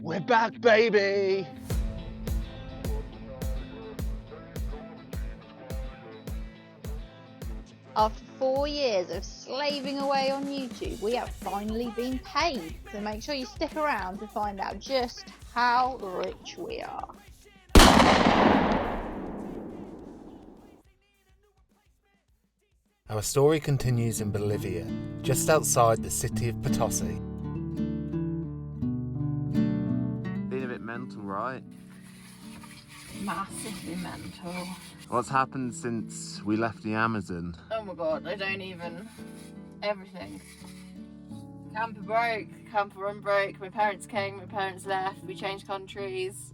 We're back, baby! After 4 years of slaving away on YouTube, we have finally been paid. So make sure you stick around to find out just how rich we are. Our story continues in Bolivia, just outside the city of Potosi. Been a bit mental, right? Massively mental. What's happened since we left the Amazon? Oh my god, I don't even... Everything. Camper broke, camper unbroke, my parents came, my parents left, we changed countries.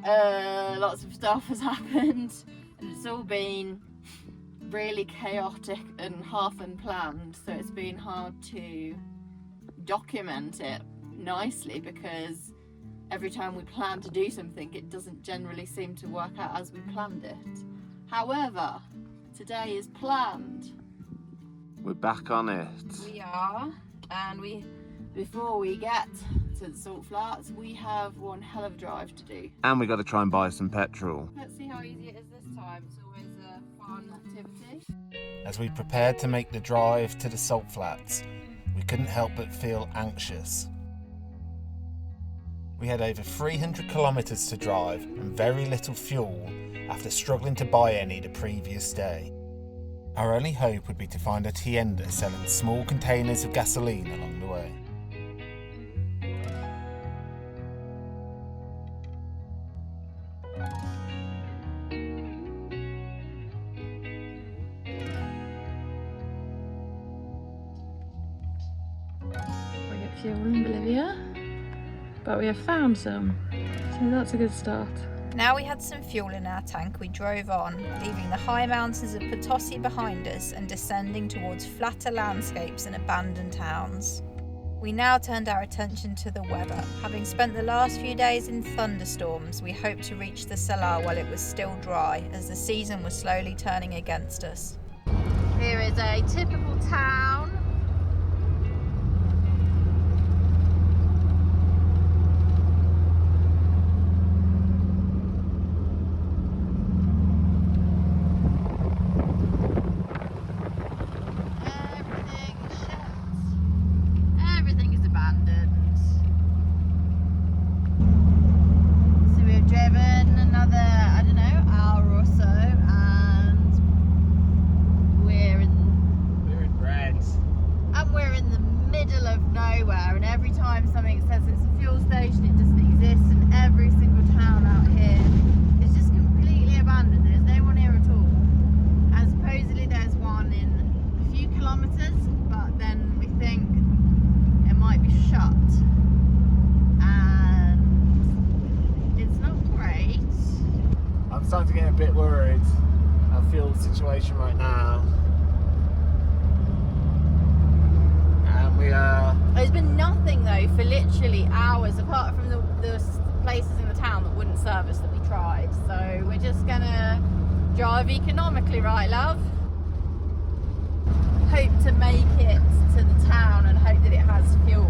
Lots of stuff has happened, and it's all been really chaotic and half unplanned, so it's been hard to document it nicely because every time we plan to do something, it doesn't generally seem to work out as we planned it. However, today is planned. We're back on it. We are, and before we get to the salt flats, we have one hell of a drive to do. And we got to try and buy some petrol. Let's see how easy it is this time. It's always a fun activity. As we prepared to make the drive to the salt flats, we couldn't help but feel anxious. We had over 300 kilometres to drive and very little fuel after struggling to buy any the previous day. Our only hope would be to find a tienda selling small containers of gasoline along the way. We get fuel in Bolivia, but we have found some, so that's a good start. Now we had some fuel in our tank, we drove on, leaving the high mountains of Potosi behind us and descending towards flatter landscapes and abandoned towns. We now turned our attention to the weather. Having spent the last few days in thunderstorms, we hoped to reach the Salar while it was still dry, as the season was slowly turning against us. Here is a typical town. Everything is abandoned. So we've driven another, I don't know, hour or so, and we're in red. And we're in the middle of nowhere, and every time something says it's a fuel station, it doesn't exist, and every single town out here is just completely abandoned. There's no one here at all. And supposedly there's one in a few kilometres, but then we think it might be shut. And it's not great. I'm starting to get a bit worried. Our fuel situation right now. And we are... There's been nothing though for literally hours, apart from the places in the town that wouldn't serve us that we tried. So we're just gonna drive economically, right, love? Hope to make it to the town and hope that it has fuel.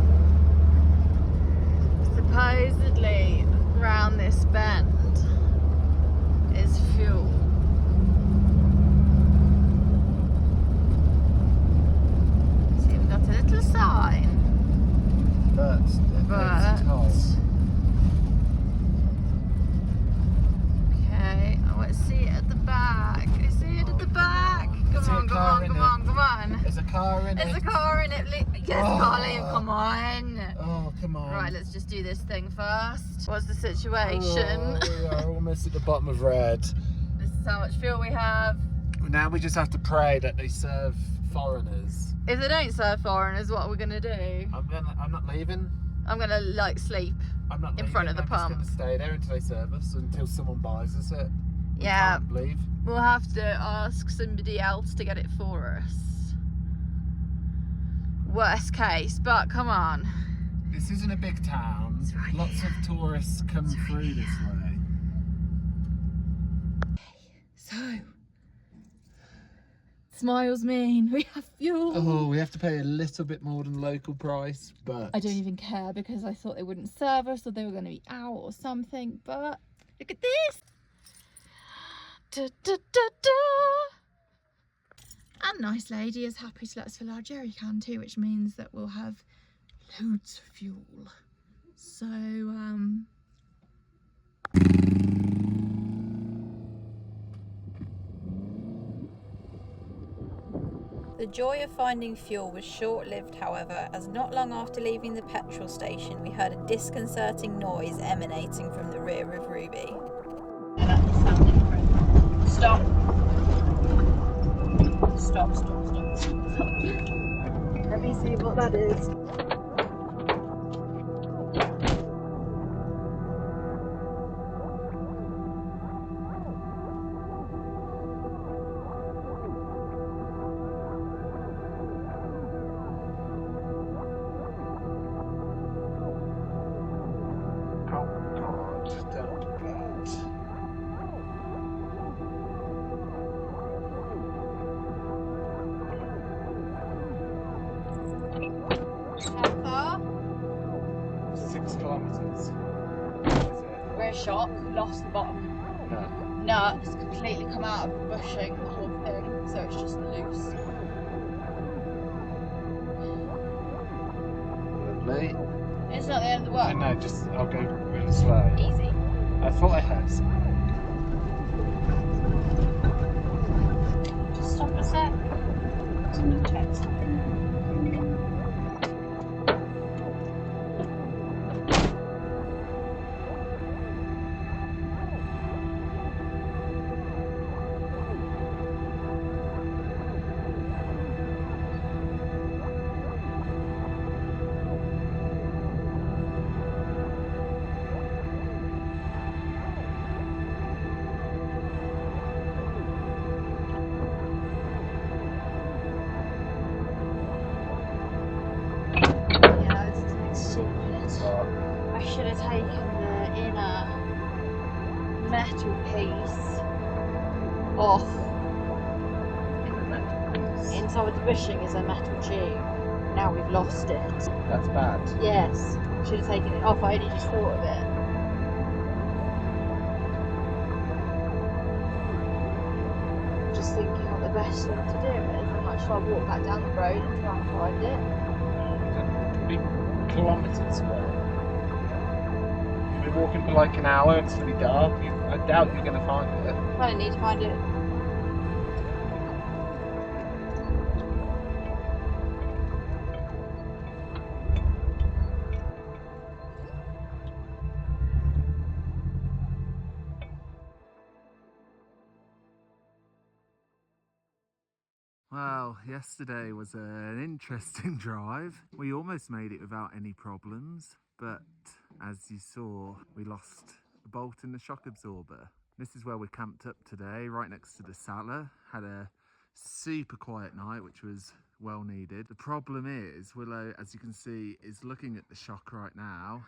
Supposedly, round this bend is fuel. See, we've got a little sign. But Okay, oh, let's see it at the back. I see it at the back. Come on. There's a car in it. There's a car in it. Yes, Carly, come on. Oh, come on. Right, let's just do this thing first. What's the situation? We are almost at the bottom of red. This is how much fuel we have. Now we just have to pray that they serve foreigners. If they don't serve foreigners, what are we gonna do? I'm not leaving. I'm gonna like sleep. I'm not in front of the pump. I'm just going to stay there until they serve us, until someone buys us it. We Yeah. can't leave. We'll have to ask somebody else to get it for us. Worst case, but come on. This isn't a big town. It's right Lots here. of tourists come through this way. So, smiles mean we have fuel. Oh, we have to pay a little bit more than the local price, but I don't even care because I thought they wouldn't serve us or they were going to be out or something, but look at this. Da, da, da, da. And nice lady is happy to let us fill our jerry can too, which means that we'll have loads of fuel. So, The joy of finding fuel was short-lived, however, as not long after leaving the petrol station we heard a disconcerting noise emanating from the rear of Ruby. Stop. Stop, stop, stop, stop. Let me see what that is. How far? 6 kilometres. We're in shock. Lost the bottom nut. It's completely come out of the bushing, the whole thing, so it's just loose. Lovely. It's not the end of the I world. know, just I'll go really slow. Easy. I thought I had some. Just stop a sec. Just need to check something. I should have taken the inner metal piece off. Inside the bushing is a metal tube. Now we've lost it. That's bad. Yes, should have taken it off. I only just thought of it. Just thinking what the best thing to do is. I might try walk back down the road and try and find it. It could be kilometres away. You'll be walking for like an hour, it's going to be dark. I doubt you're going to find it. I need to find it. Well, yesterday was an interesting drive. We almost made it without any problems, but as you saw, we lost a bolt in the shock absorber. This is where we camped up today, right next to the Salar. Had a super quiet night, which was well needed. The problem is, Willow, as you can see, is looking at the shock right now,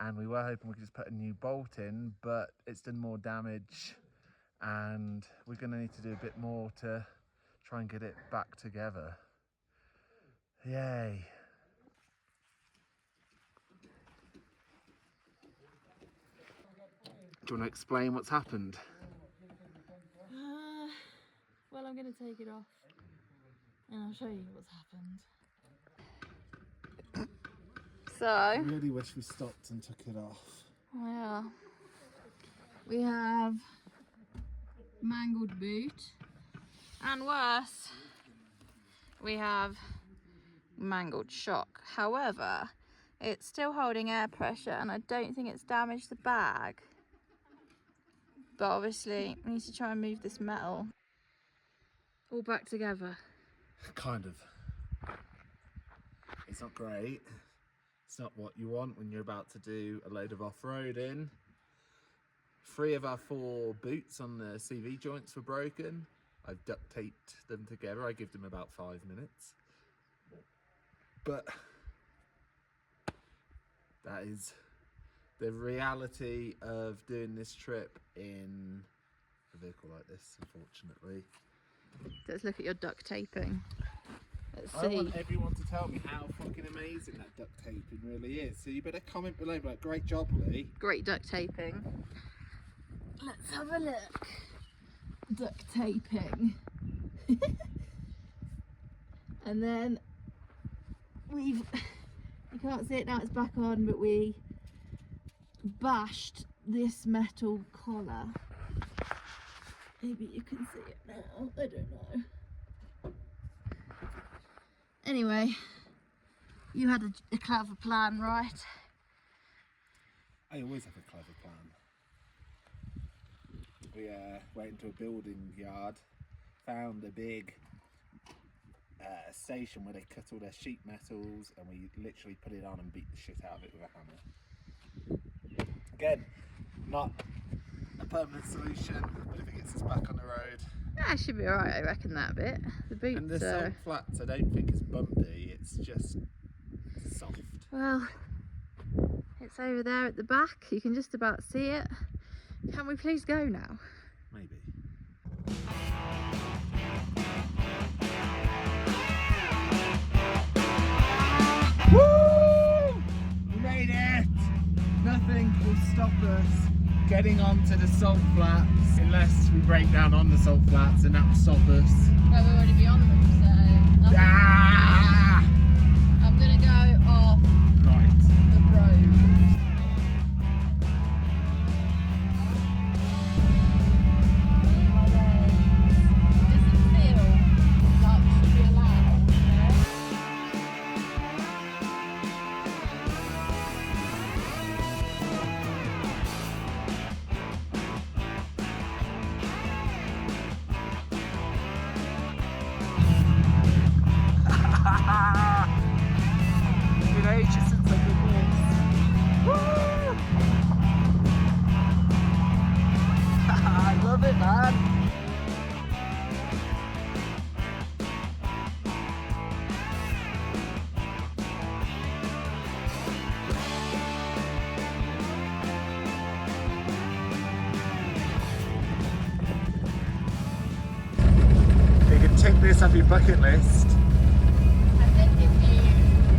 and we were hoping we could just put a new bolt in, but it's done more damage, and we're going to need to do a bit more to try and get it back together. Yay. Do you want to explain what's happened? Well, I'm going to take it off and I'll show you what's happened. So, I really wish we stopped and took it off. yeah, we have mangled boot, and worse, we have mangled shock. However, it's still holding air pressure and I don't think it's damaged the bag. But obviously we need to try and move this metal all back together. Kind of. It's not great. It's not what you want when you're about to do a load of off-roading. 3 of our 4 boots on the CV joints were broken. I've duct taped them together. I give them about 5 minutes. But that is the reality of doing this trip in a vehicle like this, unfortunately. Let's look at your duct taping. Let's I want see. everyone to tell me how fucking amazing that duct taping really is. So you better comment below, like, great job, Lee. Great duct taping. Let's have a look. Duct taping. And then you can't see it now, it's back on, but we bashed this metal collar. Maybe you can see it now, I don't know. Anyway, you had a clever plan, right? I always have a clever plan. We went into a building yard, found a big station where they cut all their sheet metals, and we literally put it on and beat the shit out of it with a hammer. Again, not a permanent solution, but if it gets us back on the road. Yeah, it should be alright, I reckon, that bit. The boots And the are... salt flats, I don't think it's bumpy, it's just soft. Well, it's over there at the back. You can just about see it. Can we please go now? Maybe. Woo! We made it! Nothing will stop us getting onto the salt flats unless we break down on the salt flats, and that will stop us. Well, we'll already be on them, so... Ah! I'm gonna go off Right. the road. My legs. Does it feel like it should be allowed? It's been ages since I've been this. Woo! I love it, man. You can tick this off your bucket list. I think if you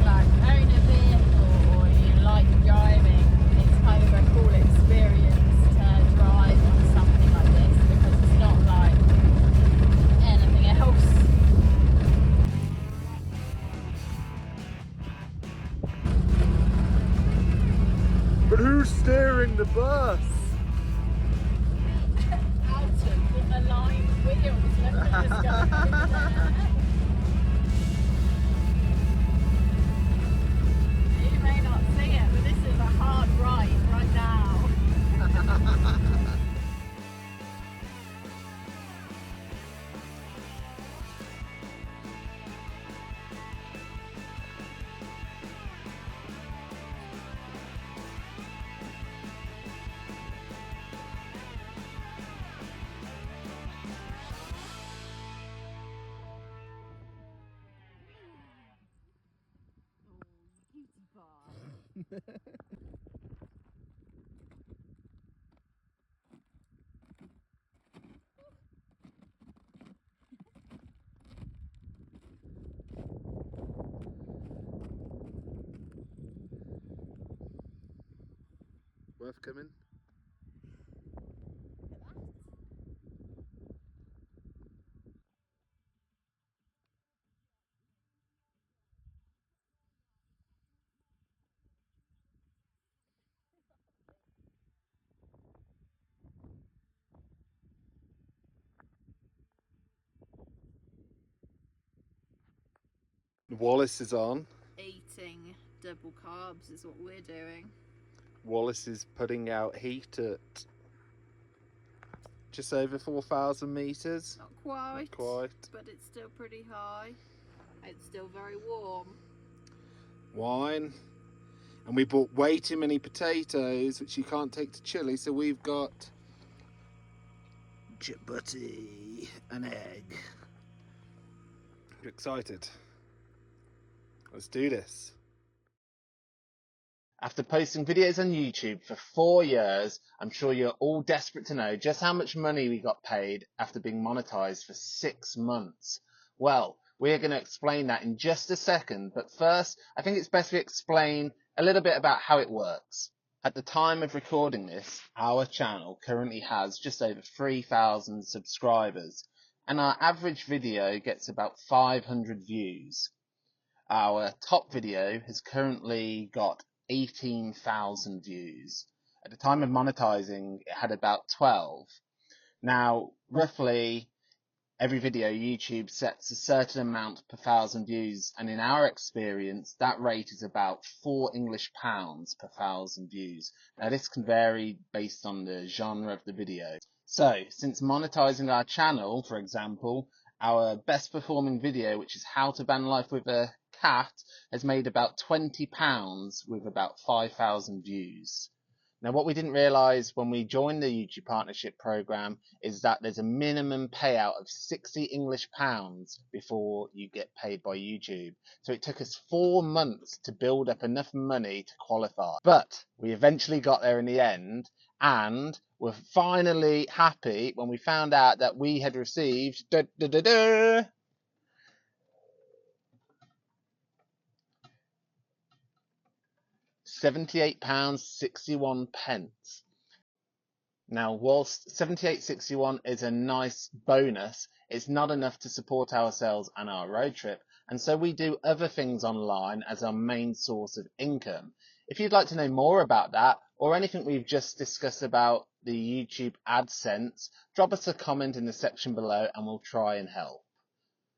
like own a vehicle or you like driving, it's kind of a cool experience to drive on something like this because it's not like anything else. But who's steering the bus? Out of the aligned wheels, let me just go over there. You may not see it, but this is a hard right now. Worth coming? Wallace is on. Eating double carbs is what we're doing. Wallace is putting out heat at just over 4,000 metres. Not quite, Not quite. but it's still pretty high. It's still very warm. Wine. And we bought way too many potatoes, which you can't take to chili, so we've got chapati, an egg. You excited? Let's do this. After posting videos on YouTube for 4 years, I'm sure you're all desperate to know just how much money we got paid after being monetized for 6 months. Well, we're going to explain that in just a second, but first, I think it's best we explain a little bit about how it works. At the time of recording this, our channel currently has just over 3,000 subscribers, and our average video gets about 500 views. Our top video has currently got 18,000 views. At the time of monetizing, it had about 12. Now, roughly every video YouTube sets a certain amount per 1,000 views, and in our experience, that rate is about £4 per 1,000 views. Now, this can vary based on the genre of the video. So, since monetizing our channel, for example, our best performing video, which is how to ban life with a cat, has made about £20 with about 5,000 views. Now, what we didn't realise when we joined the YouTube Partnership Programme is that there's a minimum payout of £60 before you get paid by YouTube. So it took us 4 months to build up enough money to qualify. But we eventually got there in the end, and we're finally happy when we found out that we had received £78.61. Now, whilst £78.61 is a nice bonus, it's not enough to support ourselves and our road trip, and so we do other things online as our main source of income. If you'd like to know more about that, or anything we've just discussed about the YouTube AdSense, drop us a comment in the section below and we'll try and help.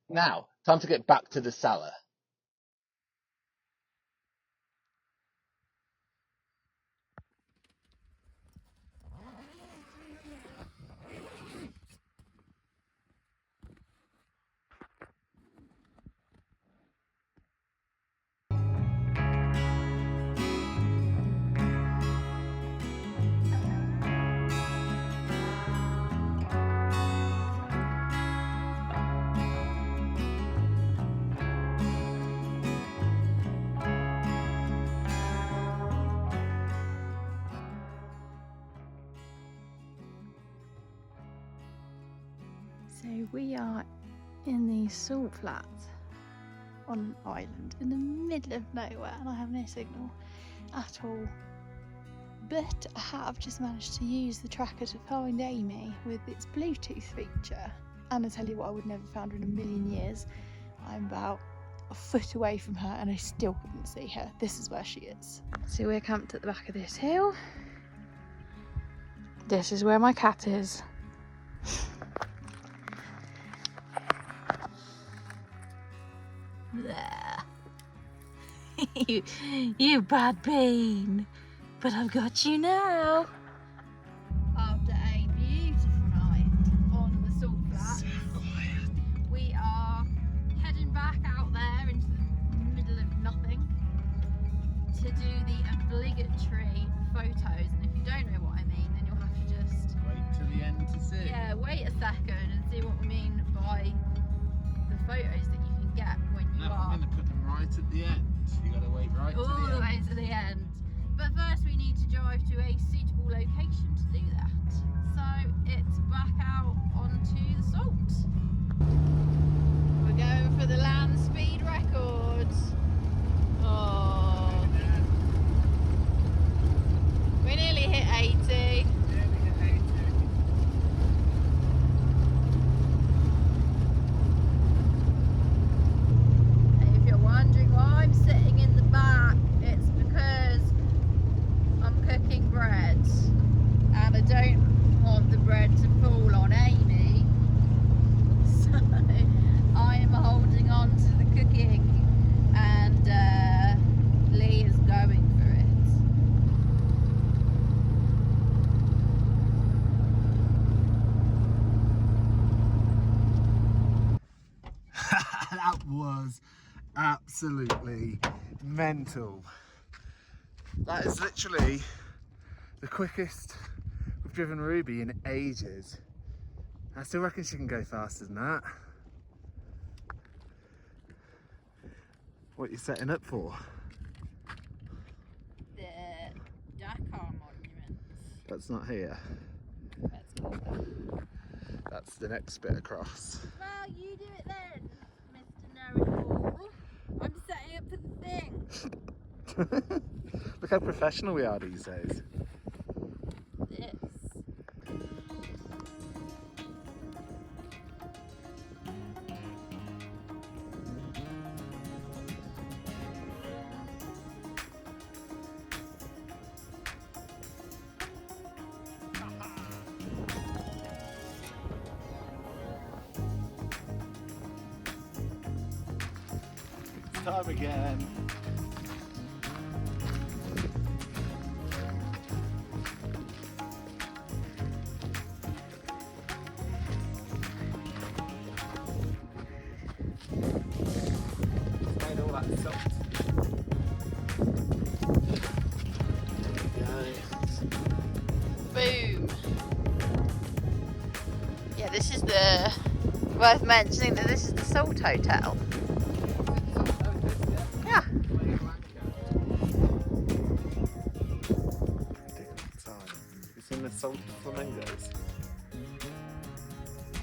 Now, time to get back to the Salar. So we are in the salt flats on an island in the middle of nowhere, and I have no signal at all. But I have just managed to use the tracker to find Amy with its Bluetooth feature. And I tell you what, I would never have found her in a million years. I'm about a foot away from her and I still couldn't see her. This is where she is. So we're camped at the back of this hill. This is where my cat is. you bad bean, but I've got you now. After a beautiful night on the salt flats, we are heading back out there into the middle of nothing to do the obligatory photos. And if you don't know what I mean, then you'll have to just Wait till the end to see. yeah, wait a second and see what we mean by the photos that you can get when you No, are I'm going to put them right at the end. You got to wait right all to the the way end. to the end. But first we need to drive to a suitable location to do that. So it's back out onto the salt. We're going for the land speed record. Oh, we nearly hit 80. If you're wondering why I'm sitting in the back, it's because I'm cooking bread and I don't want the bread to fall on Amy, so I am holding on to the cooking and Lee is going for it. That was absolutely mental. That is literally the quickest we've driven Ruby in ages. I still reckon she can go faster than that. What are you setting up for? The That's not here. Let's go there. That's the next bit across. Well, you do it then, Mr. Know-it-all. I'm setting up for the thing. Look how professional we are these days. This. It's time again. Made all that salt. Boom. Yeah, this is the, worth mentioning that this is the Salt Hotel. Yeah. You seen the salt flamingos?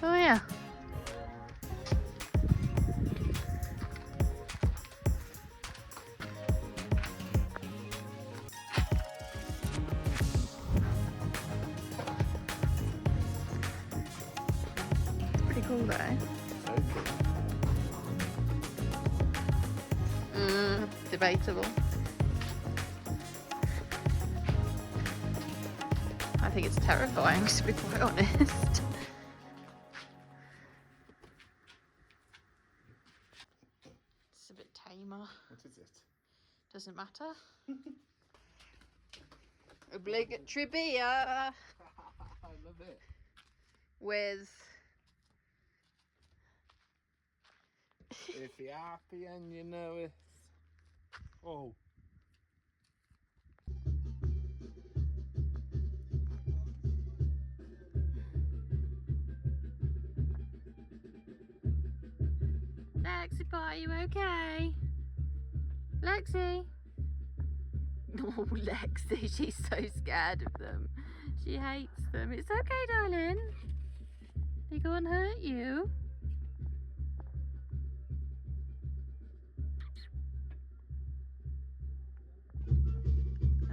Oh yeah. It's pretty cool though. So cool. Debatable. I think it's terrifying, to be quite honest. It's a bit tamer. What is it? Doesn't matter. Obligatory beer I love it. with. If you're happy and you know it. Oh. Lexi, are you okay? Lexi? Oh, Lexi, she's so scared of them. She hates them. It's okay, darling. They go and hurt you.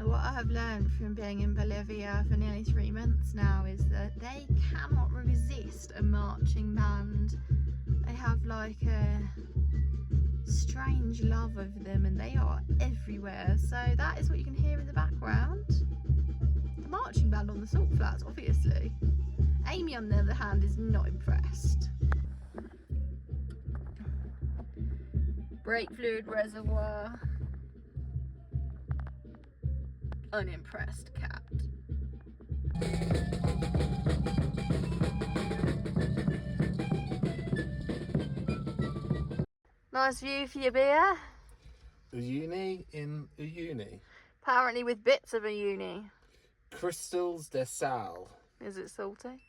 What I have learned from being in Bolivia for nearly 3 months now is that they cannot resist a marching band. They have like a strange love of them and they are everywhere. So that is what you can hear in the background. The marching band on the salt flats, obviously. Amy, on the other hand, is not impressed. Brake fluid reservoir. Unimpressed cat. Nice view for your beer. Uyuni in Uyuni. Apparently with bits of a uni. Crystals de Sal. Is it salty?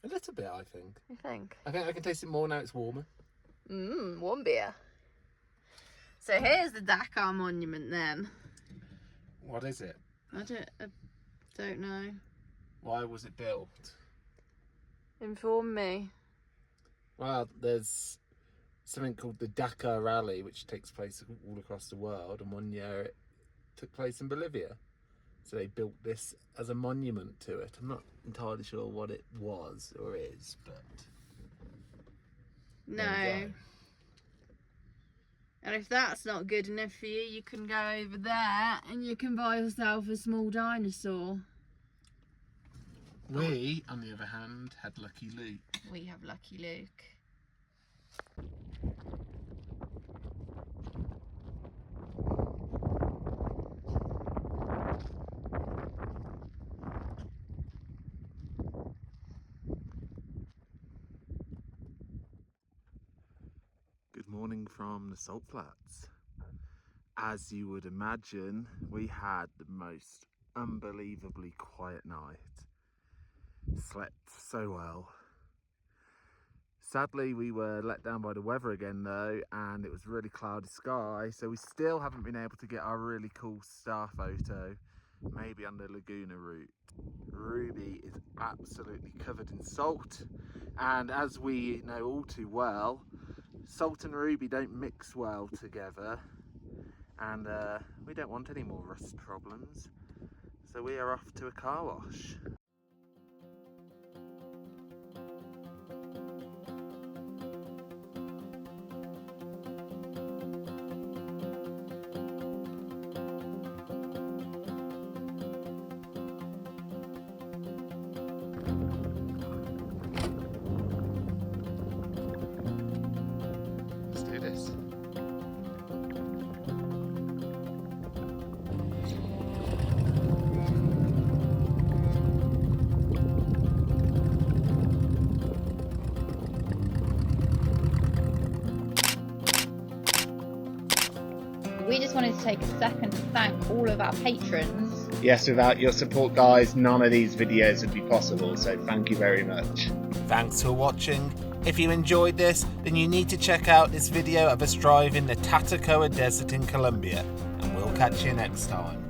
A little bit, I think. You think? I think I can taste it more now it's warmer. One beer. So here's the Dakar monument then. What is it? I don't know. Why was it built? Inform me. Well, there's something called the Dakar Rally, which takes place all across the world, and one year it took place in Bolivia. So they built this as a monument to it. I'm not entirely sure what it was or is, but No. there we go. And if that's not good enough for you, you can go over there and you can buy yourself a small dinosaur. We, on the other hand, had Lucky Luke. We have Lucky Luke. Good morning from the Salt Flats. As you would imagine, we had the most unbelievably quiet night. Slept so well. Sadly, we were let down by the weather again though, and it was really cloudy sky, so we still haven't been able to get our really cool star photo maybe on the Laguna route. Ruby is absolutely covered in salt, and as we know all too well, salt and ruby don't mix well together, and we don't want any more rust problems, so we are off to a car wash. Let's do this. We just wanted to take a second to thank all of our patrons. Yes, without your support, guys, none of these videos would be possible, so thank you very much. Thanks for watching. If you enjoyed this, then you need to check out this video of us driving the Tatacoa Desert in Colombia, and we'll catch you next time.